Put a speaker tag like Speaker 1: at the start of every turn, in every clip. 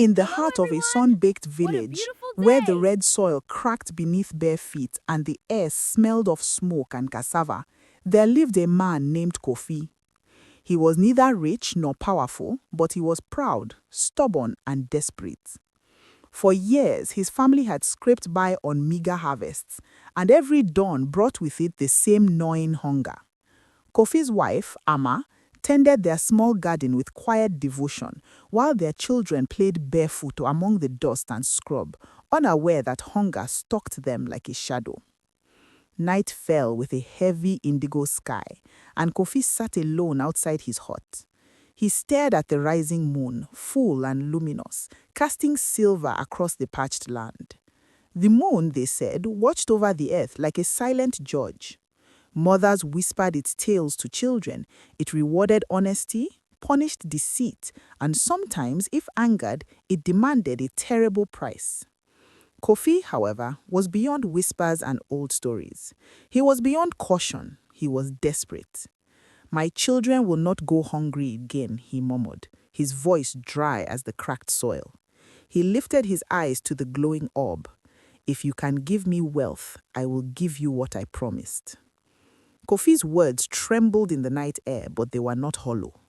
Speaker 1: In the
Speaker 2: Hello,
Speaker 1: heart of a
Speaker 2: everyone!
Speaker 1: sun-baked
Speaker 2: What a
Speaker 1: village,
Speaker 2: beautiful
Speaker 1: where the
Speaker 2: day!
Speaker 1: red soil cracked beneath bare feet and the air smelled of smoke and cassava, there lived a man named Kofi. He was neither rich nor powerful, but he was proud, stubborn, and desperate. For years, his family had scraped by on meager harvests, and every dawn brought with it the same gnawing hunger. Kofi's wife, Amma, tended their small garden with quiet devotion, while their children played barefoot among the dust and scrub, unaware that hunger stalked them like a shadow. Night fell with a heavy indigo sky, and Kofi sat alone outside his hut. He stared at the rising moon, full and luminous, casting silver across the parched land. The moon, they said, watched over the earth like a silent judge. Mothers whispered its tales to children. It rewarded honesty, punished deceit, and sometimes, if angered, it demanded a terrible price. Kofi, however, was beyond whispers and old stories. He was beyond caution. He was desperate. "My children will not go hungry again," he murmured, his voice dry as the cracked soil. He lifted his eyes to the glowing orb. "If you can give me wealth, I will give you what I promised." Kofi's words trembled in the night air, but they were not hollow.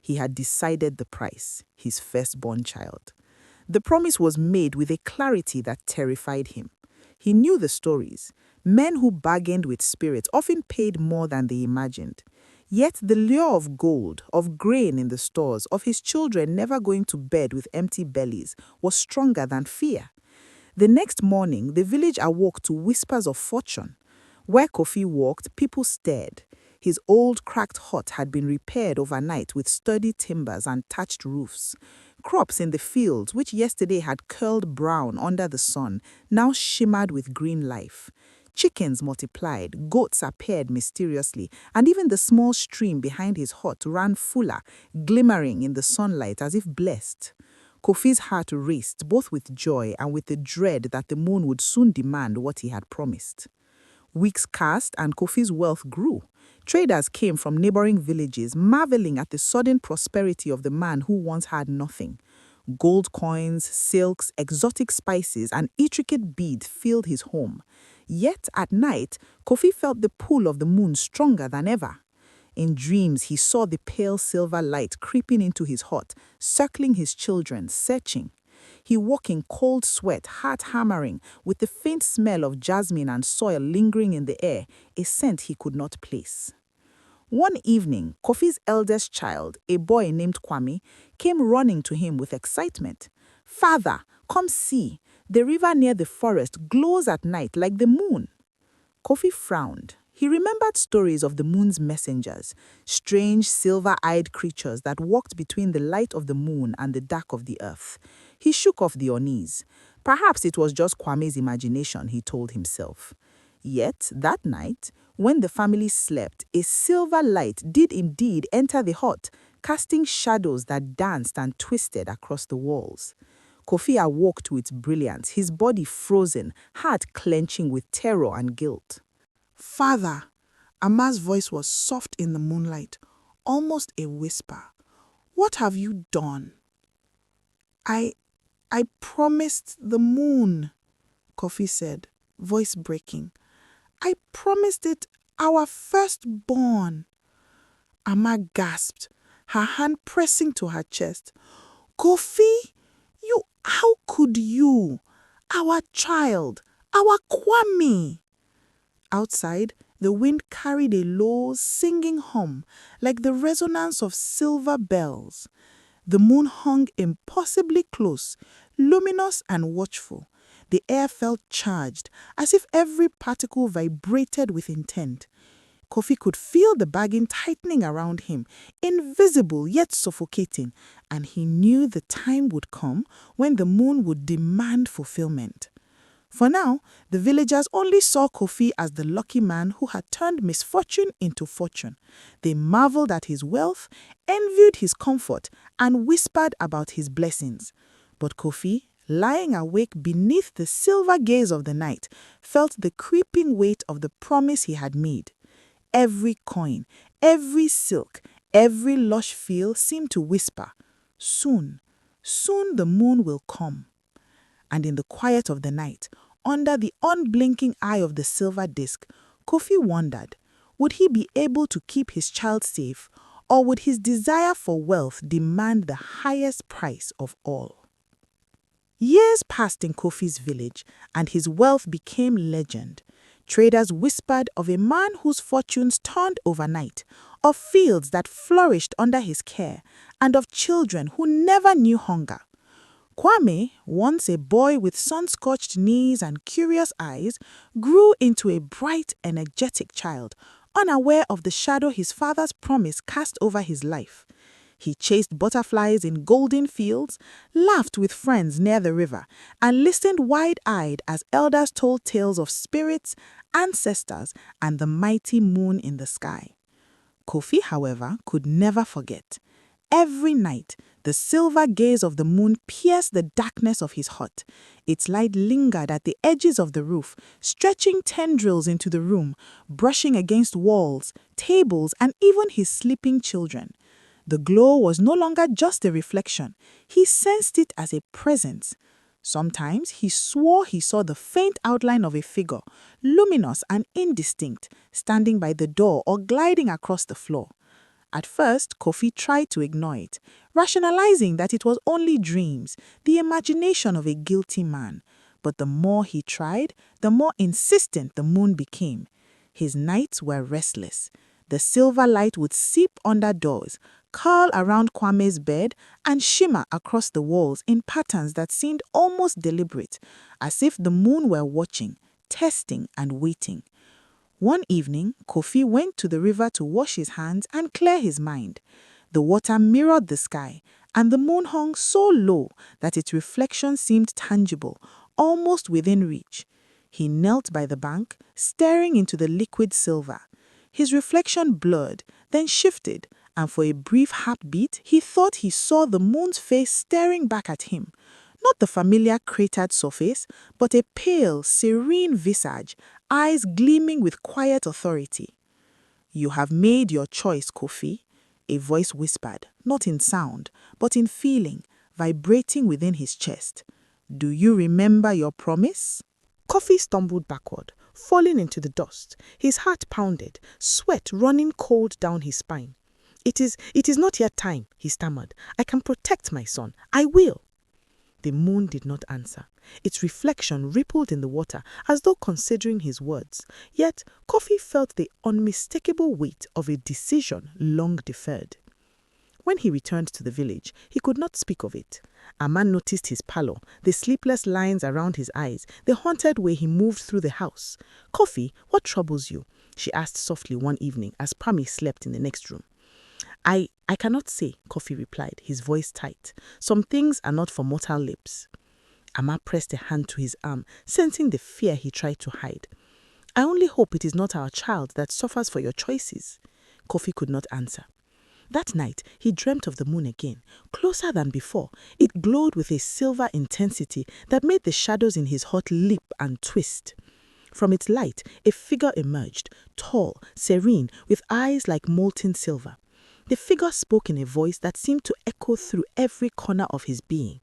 Speaker 1: He had decided the price, his firstborn child. The promise was made with a clarity that terrified him. He knew the stories. Men who bargained with spirits often paid more than they imagined. Yet the lure of gold, of grain in the stores, of his children never going to bed with empty bellies was stronger than fear. The next morning, the village awoke to whispers of fortune. Where Kofi walked, people stared. His old cracked hut had been repaired overnight with sturdy timbers and thatched roofs. Crops in the fields, which yesterday had curled brown under the sun, now shimmered with green life. Chickens multiplied, goats appeared mysteriously, and even the small stream behind his hut ran fuller, glimmering in the sunlight as if blessed. Kofi's heart raced, both with joy and with the dread that the moon would soon demand what he had promised. Weeks passed and Kofi's wealth grew. Traders came from neighboring villages, marveling at the sudden prosperity of the man who once had nothing. Gold coins, silks, exotic spices, and intricate beads filled his home. Yet at night, Kofi felt the pull of the moon stronger than ever. In dreams, he saw the pale silver light creeping into his hut, circling his children, searching. He woke in cold sweat, heart hammering, with the faint smell of jasmine and soil lingering in the air, a scent he could not place. One evening, Kofi's eldest child, a boy named Kwame, came running to him with excitement. "Father, come see. The river near the forest glows at night like the moon." Kofi frowned. He remembered stories of the moon's messengers, strange silver-eyed creatures that walked between the light of the moon and the dark of the earth. He shook off the unease. Perhaps it was just Kwame's imagination, he told himself. Yet, that night, when the family slept, a silver light did indeed enter the hut, casting shadows that danced and twisted across the walls. Kofi awoke to its brilliance, his body frozen, heart clenching with terror and guilt.
Speaker 3: "Father," Amma's voice was soft in the moonlight, almost a whisper. "What have you done?" I promised the moon," Kofi said, voice breaking. "I promised it our firstborn." Amma gasped, her hand pressing to her chest. "Kofi, how could you? Our child, our Kwame." Outside, the wind carried a low, singing hum, like the resonance of silver bells. The moon hung impossibly close, luminous and watchful. The air felt charged, as if every particle vibrated with intent. Kofi could feel the bargain tightening around him, invisible yet suffocating, and he knew the time would come when the moon would demand fulfillment. For now, the villagers only saw Kofi as the lucky man who had turned misfortune into fortune. They marveled at his wealth, envied his comfort, and whispered about his blessings. But Kofi, lying awake beneath the silver gaze of the night, felt the creeping weight of the promise he had made. Every coin, every silk, every lush field seemed to whisper, "Soon, Soon the moon will come. And in the quiet of the night, under the unblinking eye of the silver disk, Kofi wondered, would he be able to keep his child safe, or would his desire for wealth demand the highest price of all? Years passed in Kofi's village, and his wealth became legend. Traders whispered of a man whose fortunes turned overnight, of fields that flourished under his care, and of children who never knew hunger. Kwame, once a boy with sun-scorched knees and curious eyes, grew into a bright, energetic child, unaware of the shadow his father's promise cast over his life. He chased butterflies in golden fields, laughed with friends near the river, and listened wide-eyed as elders told tales of spirits, ancestors, and the mighty moon in the sky. Kofi, however, could never forget. Every night, the silver gaze of the moon pierced the darkness of his hut. Its light lingered at the edges of the roof, stretching tendrils into the room, brushing against walls, tables, and even his sleeping children. The glow was no longer just a reflection. He sensed it as a presence. Sometimes he swore he saw the faint outline of a figure, luminous and indistinct, standing by the door or gliding across the floor. At first, Kofi tried to ignore it, rationalizing that it was only dreams, the imagination of a guilty man. But the more he tried, the more insistent the moon became. His nights were restless. The silver light would seep under doors, curl around Kwame's bed, and shimmer across the walls in patterns that seemed almost deliberate, as if the moon were watching, testing, and waiting. One evening, Kofi went to the river to wash his hands and clear his mind. The water mirrored the sky, and the moon hung so low that its reflection seemed tangible, almost within reach. He knelt by the bank, staring into the liquid silver. His reflection blurred, then shifted, and for a brief heartbeat, he thought he saw the moon's face staring back at him. Not the familiar cratered surface, but a pale, serene visage, eyes gleaming with quiet authority. "You have made your choice, Kofi," a voice whispered, not in sound, but in feeling, vibrating within his chest. "Do you remember your promise?" Kofi stumbled backward, falling into the dust. His heart pounded, sweat running cold down his spine. It is not yet time," he stammered. "I can protect my son. I will." The moon did not answer. Its reflection rippled in the water as though considering his words. Yet Kofi felt the unmistakable weight of a decision long deferred. When he returned to the village, he could not speak of it. Amma noticed his pallor, the sleepless lines around his eyes, the haunted way he moved through the house. "Kofi, what troubles you?" she asked softly one evening as Pami slept in the next room. I cannot say," Kofi replied, his voice tight. "Some things are not for mortal lips." Amma pressed a hand to his arm, sensing the fear he tried to hide. "I only hope it is not our child that suffers for your choices." Kofi could not answer. That night, he dreamt of the moon again, closer than before. It glowed with a silver intensity that made the shadows in his hut leap and twist. From its light, a figure emerged, tall, serene, with eyes like molten silver. The figure spoke in a voice that seemed to echo through every corner of his being.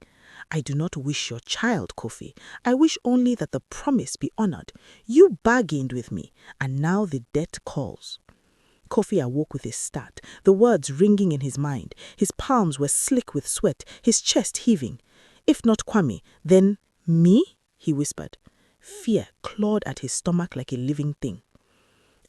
Speaker 3: "I do not wish your child, Kofi. I wish only that the promise be honored. You bargained with me, and now the debt calls." Kofi awoke with a start, the words ringing in his mind. His palms were slick with sweat, his chest heaving. "If not Kwame, then me?" he whispered. Fear clawed at his stomach like a living thing.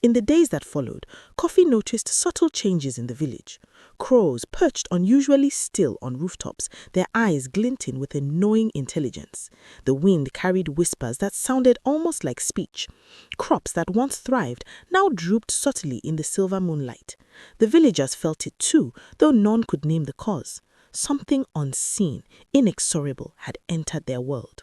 Speaker 3: In the days that followed, Kofi noticed subtle changes in the village. Crows perched unusually still on rooftops, their eyes glinting with a knowing intelligence. The wind carried whispers that sounded almost like speech. Crops that once thrived now drooped subtly in the silver moonlight. The villagers felt it too, though none could name the cause. Something unseen, inexorable, had entered their world.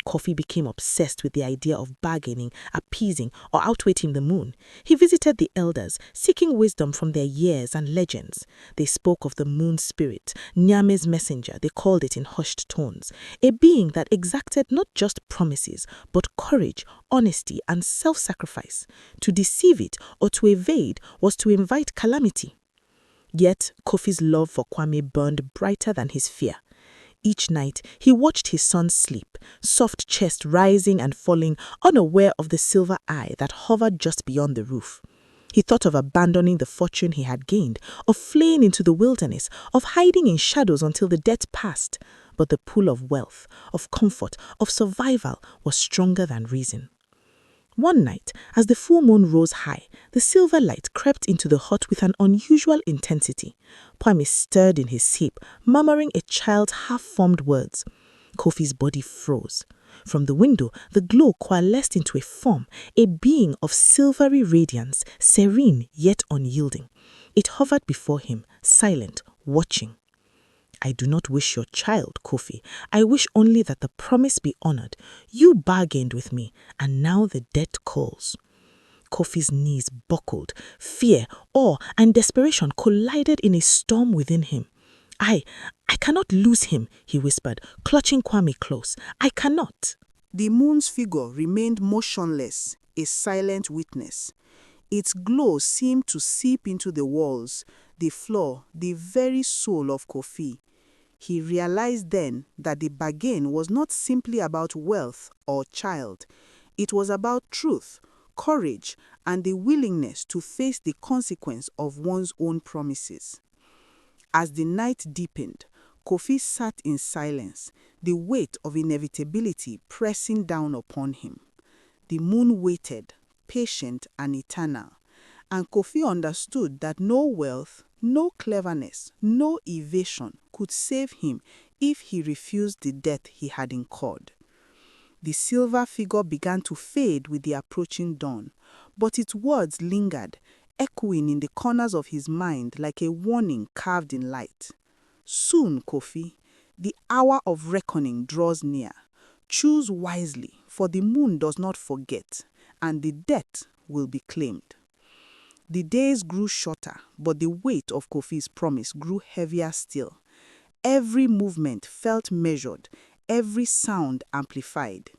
Speaker 3: Kofi became obsessed with the idea of bargaining, appeasing, or outwitting the moon. He visited the elders, seeking wisdom from their years and legends. They spoke of the moon spirit, Nyame's messenger, they called it in hushed tones, a being that exacted not just promises, but courage, honesty, and self-sacrifice. To deceive it or to evade was to invite calamity. Yet Kofi's love for Kwame burned brighter than his fear. Each night, he watched his son sleep, soft chest rising and falling, unaware of the silver eye that hovered just beyond the roof. He thought of abandoning the fortune he had gained, of fleeing into the wilderness, of hiding in shadows until the death passed. But the pull of wealth, of comfort, of survival was stronger than reason. One night, as the full moon rose high, the silver light crept into the hut with an unusual intensity. Kwame stirred in his sleep, murmuring a child's half-formed words. Kofi's body froze. From the window, the glow coalesced into a form, a being of silvery radiance, serene yet unyielding. It hovered before him, silent, watching. I do not wish your child, Kofi. I wish only that the promise be honored. You bargained with me, and now the debt calls. Kofi's knees buckled. Fear, awe, and desperation collided in a storm within him. I cannot lose him, he whispered, clutching Kwame close. I cannot.
Speaker 1: The moon's figure remained motionless, a silent witness. Its glow seemed to seep into the walls, the floor, the very soul of Kofi. He realized then that the bargain was not simply about wealth or child. It was about truth, courage, and the willingness to face the consequence of one's own promises. As the night deepened, Kofi sat in silence, the weight of inevitability pressing down upon him. The moon waited, patient and eternal, and Kofi understood that no wealth, no cleverness, no evasion could save him if he refused the debt he had incurred. The silver figure began to fade with the approaching dawn, but its words lingered, echoing in the corners of his mind like a warning carved in light. Soon, Kofi, the hour of reckoning draws near. Choose wisely, for the moon does not forget, and the debt will be claimed. The days grew shorter, but the weight of Kofi's promise grew heavier still. Every movement felt measured, every sound amplified.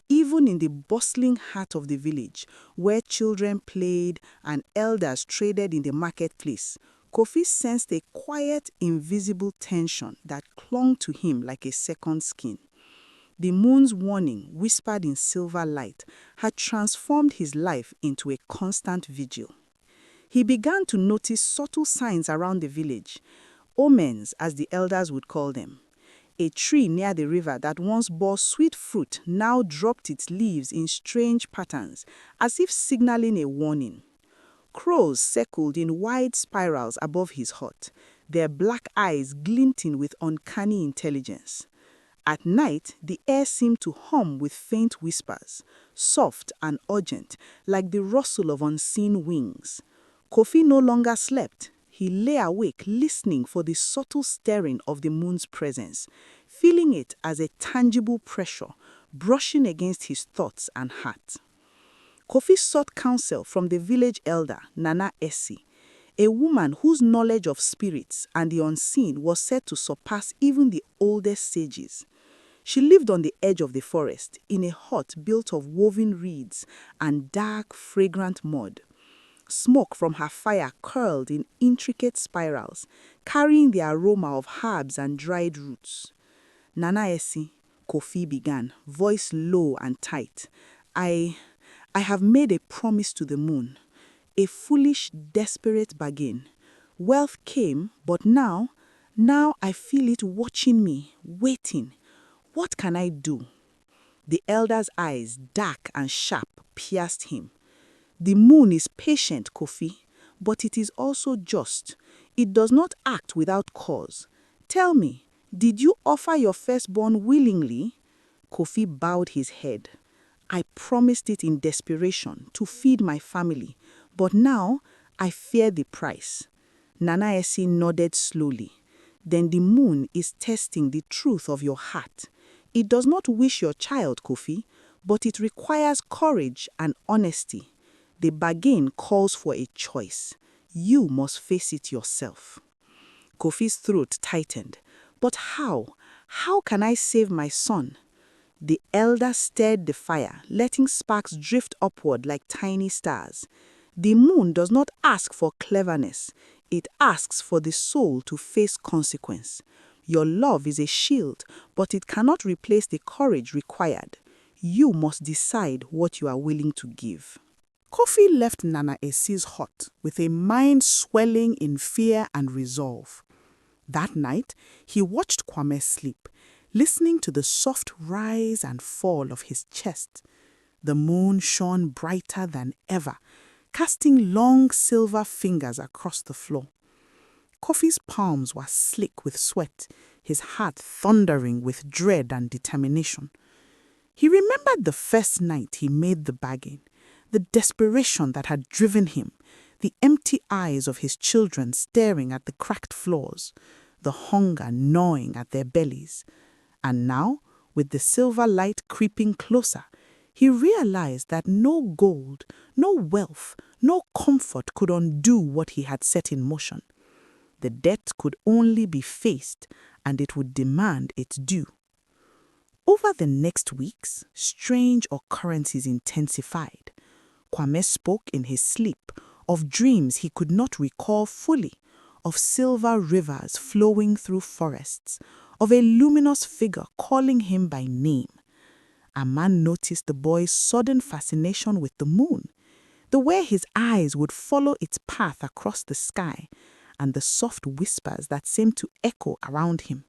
Speaker 1: Even in the bustling heart of the village, where children played and elders traded in the marketplace, Kofi sensed a quiet, invisible tension that clung to him like a second skin. The moon's warning, whispered in silver light, had transformed his life into a constant vigil. He began to notice subtle signs around the village, omens as the elders would call them. A tree near the river that once bore sweet fruit now dropped its leaves in strange patterns, as if signaling a warning. Crows circled in wide spirals above his hut, their black eyes glinting with uncanny intelligence. At night, the air seemed to hum with faint whispers, soft and urgent, like the rustle of unseen wings. Kofi no longer slept. He lay awake, listening for the subtle stirring of the moon's presence, feeling it as a tangible pressure, brushing against his thoughts and heart. Kofi sought counsel from the village elder, Nana Essie, a woman whose knowledge of spirits and the unseen was said to surpass even the oldest sages. She lived on the edge of the forest, in a hut built of woven reeds and dark, fragrant mud. Smoke from her fire curled in intricate spirals, carrying the aroma of herbs and dried roots. Nana Essie, Kofi began, voice low and tight. I have made a promise to the moon, a foolish, desperate bargain. Wealth came, but now I feel it watching me, waiting. What can I do? The elder's eyes, dark and sharp, pierced him. The moon is patient, Kofi, but it is also just. It does not act without cause. Tell me, did you offer your firstborn willingly? Kofi bowed his head. I promised it in desperation to feed my family, but now I fear the price. Nana Essie nodded slowly. Then the moon is testing the truth of your heart. It does not wish your child, Kofi, but it requires courage and honesty. The bargain calls for a choice. You must face it yourself. Kofi's throat tightened. But how? How can I save my son? The elder stirred the fire, letting sparks drift upward like tiny stars. The moon does not ask for cleverness. It asks for the soul to face consequence. Your love is a shield, but it cannot replace the courage required. You must decide what you are willing to give. Kofi left Nana Esi's hut with a mind swelling in fear and resolve. That night, he watched Kwame sleep, listening to the soft rise and fall of his chest. The moon shone brighter than ever, casting long silver fingers across the floor. Kofi's palms were slick with sweat, his heart thundering with dread and determination. He remembered the first night he made the bargain, the desperation that had driven him, the empty eyes of his children staring at the cracked floors, the hunger gnawing at their bellies. And now, with the silver light creeping closer, he realized that no gold, no wealth, no comfort could undo what he had set in motion. The debt could only be faced, and it would demand its due. Over the next weeks, strange occurrences intensified. Kwame spoke in his sleep of dreams he could not recall fully, of silver rivers flowing through forests, of a luminous figure calling him by name. A man noticed the boy's sudden fascination with the moon, the way his eyes would follow its path across the sky, and the soft whispers that seemed to echo around him.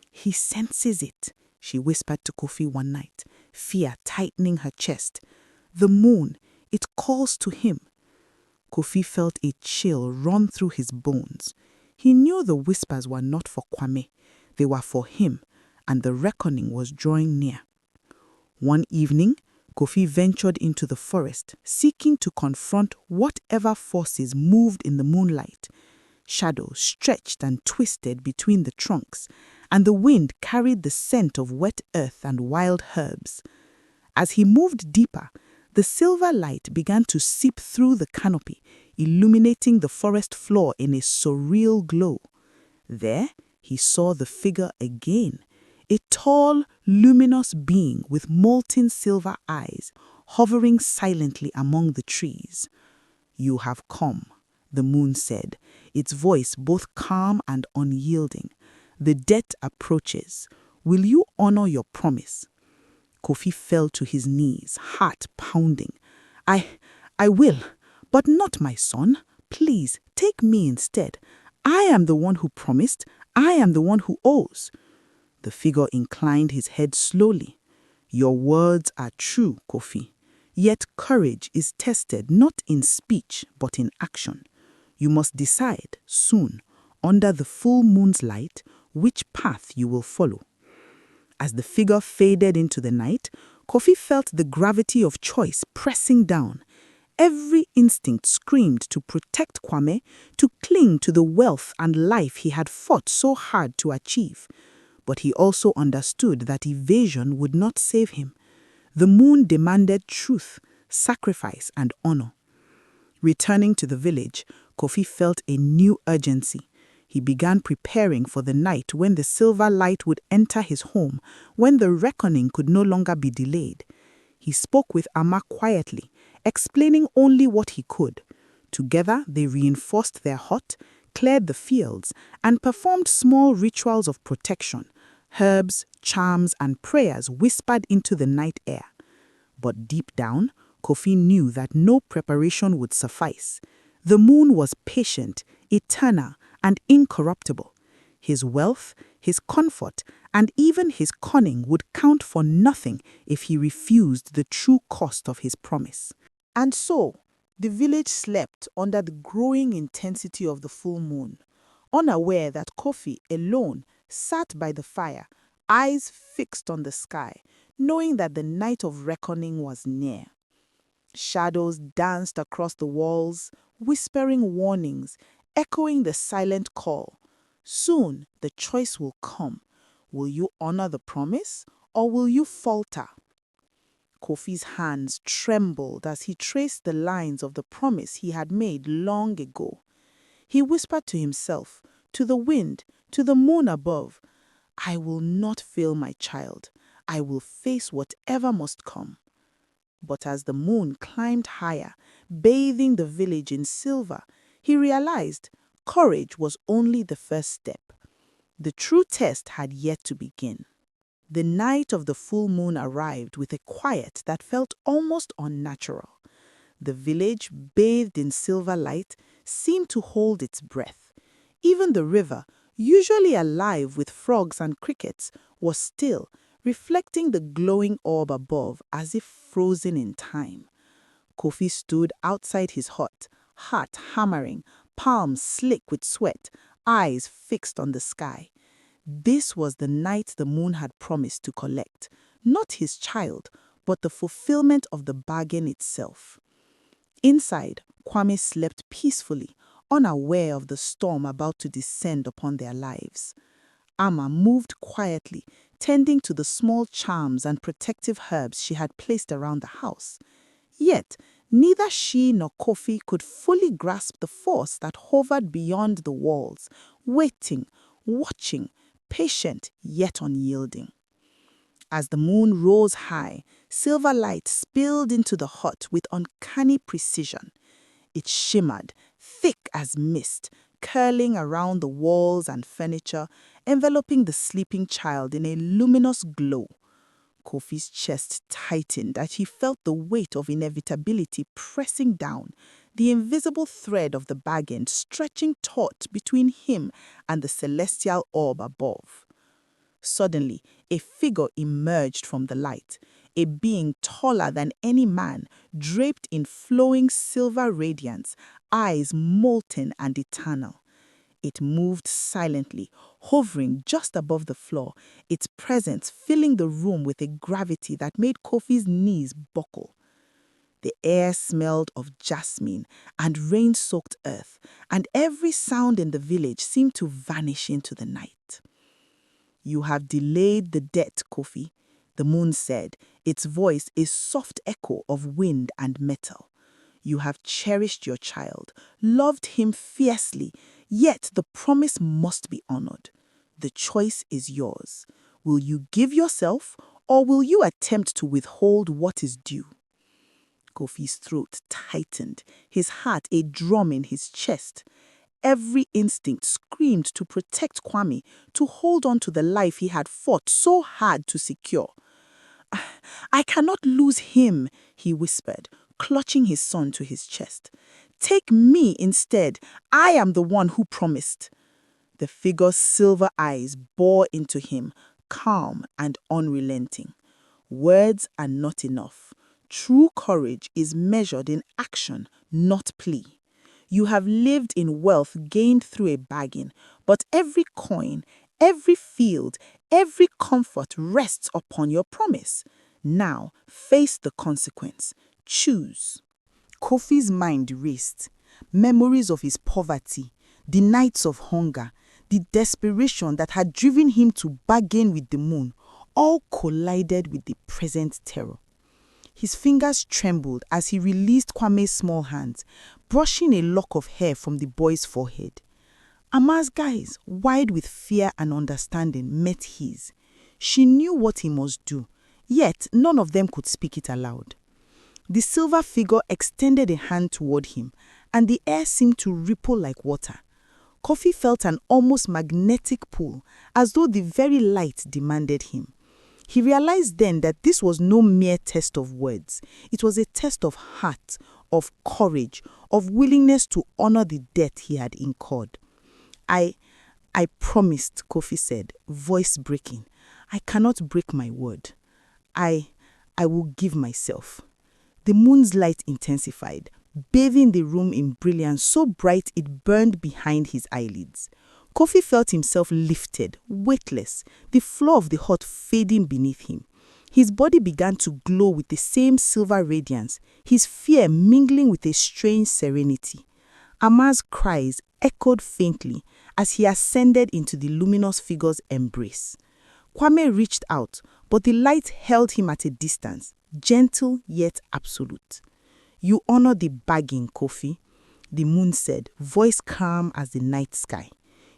Speaker 1: "He senses it," she whispered to Kofi one night, fear tightening her chest. "The moon, it calls to him." Kofi felt a chill run through his bones. He knew the whispers were not for Kwame. They were for him, and the reckoning was drawing near. One evening, Kofi ventured into the forest, seeking to confront whatever forces moved in the moonlight. Shadows stretched and twisted between the trunks, and the wind carried the scent of wet earth and wild herbs. As he moved deeper, the silver light began to seep through the canopy, illuminating the forest floor in a surreal glow. There, he saw the figure again, a tall, luminous being with molten silver eyes, hovering silently among the trees. "You have come," the moon said, its voice both calm and unyielding. "The debt approaches. Will you honor your promise?" Kofi fell to his knees, heart pounding. I will, but not my son. Please, take me instead. I am the one who promised. I am the one who owes." The figure inclined his head slowly. "Your words are true, Kofi. Yet courage is tested not in speech, but in action. You must decide, soon, under the full moon's light, which path you will follow." As the figure faded into the night, Kofi felt the gravity of choice pressing down. Every instinct screamed to protect Kwame, to cling to the wealth and life he had fought so hard to achieve. But he also understood that evasion would not save him. The moon demanded truth, sacrifice, and honor. Returning to the village, Kofi felt a new urgency. He began preparing for the night when the silver light would enter his home, when the reckoning could no longer be delayed. He spoke with Amma quietly, explaining only what he could. Together, they reinforced their hut, cleared the fields, and performed small rituals of protection. Herbs, charms, and prayers whispered into the night air. But deep down, Kofi knew that no preparation would suffice. The moon was patient, eternal, and incorruptible. His wealth, his comfort, and even his cunning would count for nothing if he refused the true cost of his promise. And so, the village slept under the growing intensity of the full moon, unaware that Kofi alone sat by the fire, eyes fixed on the sky, knowing that the night of reckoning was near. Shadows danced across the walls, whispering warnings, echoing the silent call. Soon the choice will come. Will you honor the promise, or will you falter? Kofi's hands trembled as he traced the lines of the promise he had made long ago. He whispered to himself, to the wind, to the moon above, "I will not fail my child. I will face whatever must come." But as the moon climbed higher, bathing the village in silver, he realized courage was only the first step. The true test had yet to begin. The night of the full moon arrived with a quiet that felt almost unnatural. The village, bathed in silver light, seemed to hold its breath. Even the river, usually alive with frogs and crickets, was still, reflecting the glowing orb above as if frozen in time. Kofi stood outside his hut, heart hammering, palms slick with sweat, eyes fixed on the sky. This was the night the moon had promised to collect, not his child, but the fulfillment of the bargain itself. Inside, Kwame slept peacefully, unaware of the storm about to descend upon their lives. Amma moved quietly, tending to the small charms and protective herbs she had placed around the house. Yet, neither she nor Kofi could fully grasp the force that hovered beyond the walls, waiting, watching, patient yet unyielding. As the moon rose high, silver light spilled into the hut with uncanny precision. It shimmered, thick as mist, curling around the walls and furniture, enveloping the sleeping child in a luminous glow. Kofi's chest tightened as he felt the weight of inevitability pressing down, the invisible thread of the bargain stretching taut between him and the celestial orb above. Suddenly, a figure emerged from the light, a being taller than any man, draped in flowing silver radiance, eyes molten and eternal. It moved silently, hovering just above the floor, its presence filling the room with a gravity that made Kofi's knees buckle. The air smelled of jasmine and rain-soaked earth, and every sound in the village seemed to vanish into the night. "You have delayed the death, Kofi," the moon said, its voice a soft echo of wind and metal. "You have cherished your child, loved him fiercely, yet the promise must be honored. The choice is yours. Will you give yourself, or will you attempt to withhold what is due?" Kofi's throat tightened, his heart a drum in his chest. Every instinct screamed to protect Kwame, to hold on to the life he had fought so hard to secure. "I cannot lose him," he whispered, clutching his son to his chest. "Take me instead. I am the one who promised." The figure's silver eyes bore into him, calm and unrelenting. "Words are not enough. True courage is measured in action, not plea. You have lived in wealth gained through a bargain, but every coin, every field, every comfort rests upon your promise. Now, face the consequence. Choose." Kofi's mind raced. Memories of his poverty, the nights of hunger, the desperation that had driven him to bargain with the moon, all collided with the present terror. His fingers trembled as he released Kwame's small hands, brushing a lock of hair from the boy's forehead. Amma's gaze, wide with fear and understanding, met his. She knew what he must do, yet none of them could speak it aloud. The silver figure extended a hand toward him, and the air seemed to ripple like water. Kofi felt an almost magnetic pull, as though the very light demanded him. He realized then that this was no mere test of words. It was a test of heart, of courage, of willingness to honor the debt he had incurred. I promised," Kofi said, voice breaking. "I cannot break my word. I will give myself." The moon's light intensified, bathing the room in brilliance so bright it burned behind his eyelids. Kofi felt himself lifted, weightless, the floor of the hut fading beneath him. His body began to glow with the same silver radiance, his fear mingling with a strange serenity. Amma's cries echoed faintly as he ascended into the luminous figure's embrace. Kwame reached out, but the light held him at a distance, gentle yet absolute. "You honor the bargain, Kofi," the moon said, voice calm as the night sky.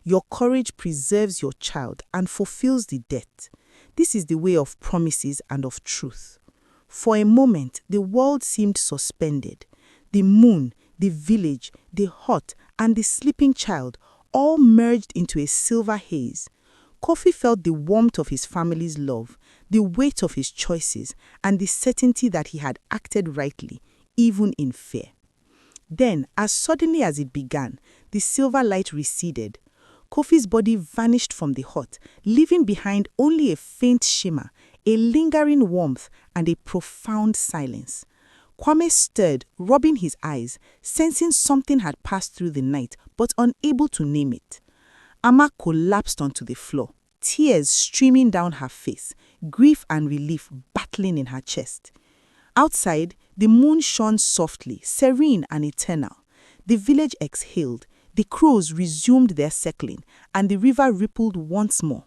Speaker 1: "Your courage preserves your child and fulfills the debt. This is the way of promises and of truth." For a moment, the world seemed suspended. The moon, the village, the hut, and the sleeping child all merged into a silver haze. Kofi felt the warmth of his family's love, the weight of his choices, and the certainty that he had acted rightly, even in fear. Then, as suddenly as it began, the silver light receded. Kofi's body vanished from the hut, leaving behind only a faint shimmer, a lingering warmth, and a profound silence. Kwame stirred, rubbing his eyes, sensing something had passed through the night, but unable to name it. Ama collapsed onto the floor, tears streaming down her face, grief and relief battling in her chest. Outside, the moon shone softly, serene and eternal. The village exhaled, the crows resumed their circling, and the river rippled once more.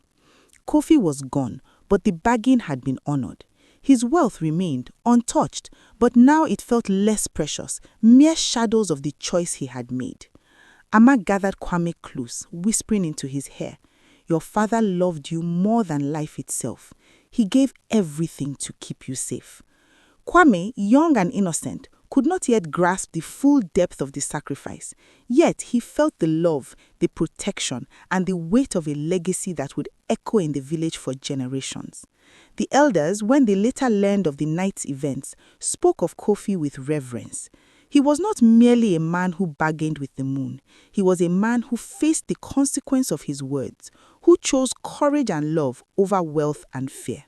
Speaker 1: Kofi was gone, but the bargain had been honored. His wealth remained untouched, but now it felt less precious, mere shadows of the choice he had made. Ama gathered Kwame close, whispering into his ear, "Your father loved you more than life itself. He gave everything to keep you safe." Kwame, young and innocent, could not yet grasp the full depth of the sacrifice, yet he felt the love, the protection, and the weight of a legacy that would echo in the village for generations. The elders, when they later learned of the night's events, spoke of Kofi with reverence. He was not merely a man who bargained with the moon. He was a man who faced the consequence of his words, who chose courage and love over wealth and fear.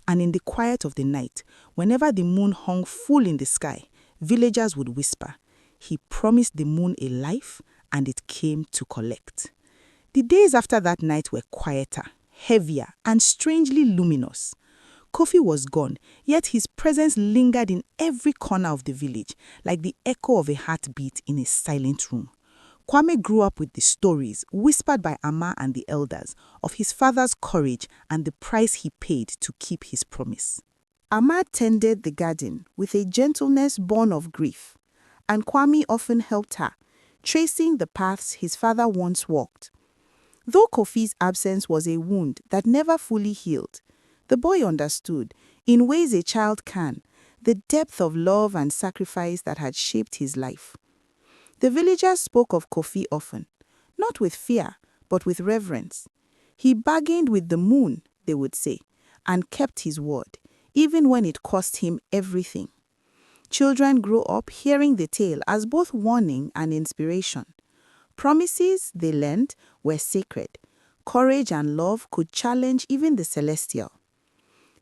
Speaker 1: And in the quiet of the night, whenever the moon hung full in the sky, villagers would whisper, "He promised the moon a life, and it came to collect." The days after that night were quieter, heavier, and strangely luminous. Kofi was gone, yet his presence lingered in every corner of the village, like the echo of a heartbeat in a silent room. Kwame grew up with the stories, whispered by Ama and the elders, of his father's courage and the price he paid to keep his promise. Ama tended the garden with a gentleness born of grief, and Kwame often helped her, tracing the paths his father once walked. Though Kofi's absence was a wound that never fully healed, the boy understood, in ways a child can, the depth of love and sacrifice that had shaped his life. The villagers spoke of Kofi often, not with fear, but with reverence. He bargained with the moon, they would say, and kept his word, even when it cost him everything. Children grew up hearing the tale as both warning and inspiration. Promises, they learned, were sacred. Courage and love could challenge even the celestial.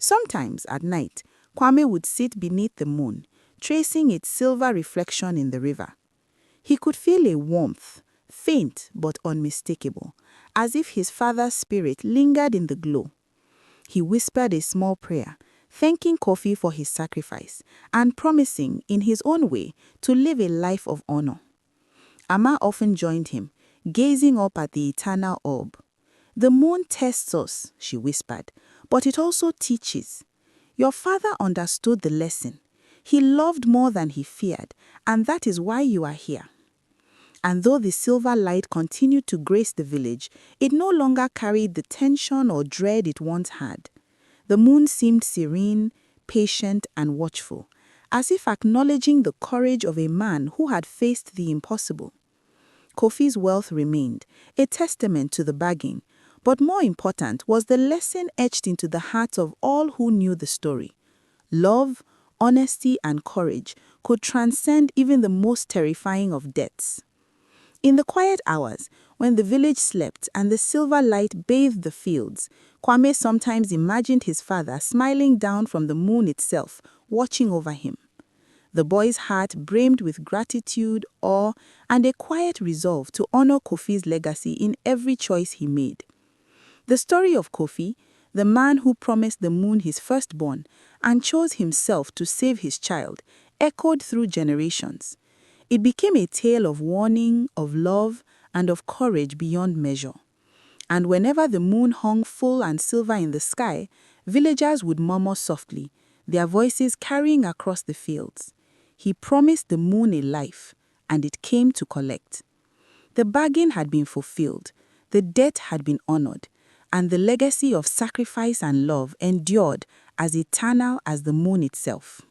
Speaker 1: Sometimes at night, Kwame would sit beneath the moon, tracing its silver reflection in the river. He could feel a warmth, faint but unmistakable, as if his father's spirit lingered in the glow. He whispered a small prayer, thanking Kofi for his sacrifice and promising, in his own way, to live a life of honor. Ama often joined him, gazing up at the eternal orb. "The moon tests us," she whispered, "but it also teaches. Your father understood the lesson. He loved more than he feared, and that is why you are here." And though the silver light continued to grace the village, it no longer carried the tension or dread it once had. The moon seemed serene, patient, and watchful, as if acknowledging the courage of a man who had faced the impossible. Kofi's wealth remained, a testament to the bargain, but more important was the lesson etched into the hearts of all who knew the story. Love, honesty, and courage could transcend even the most terrifying of deaths. In the quiet hours, when the village slept and the silver light bathed the fields, Kwame sometimes imagined his father smiling down from the moon itself, watching over him. The boy's heart brimmed with gratitude, awe, and a quiet resolve to honor Kofi's legacy in every choice he made. The story of Kofi, the man who promised the moon his firstborn and chose himself to save his child, echoed through generations. It became a tale of warning, of love, and of courage beyond measure. And whenever the moon hung full and silver in the sky, villagers would murmur softly, their voices carrying across the fields. He promised the moon a life, and it came to collect. The bargain had been fulfilled, the debt had been honored, and the legacy of sacrifice and love endured as eternal as the moon itself.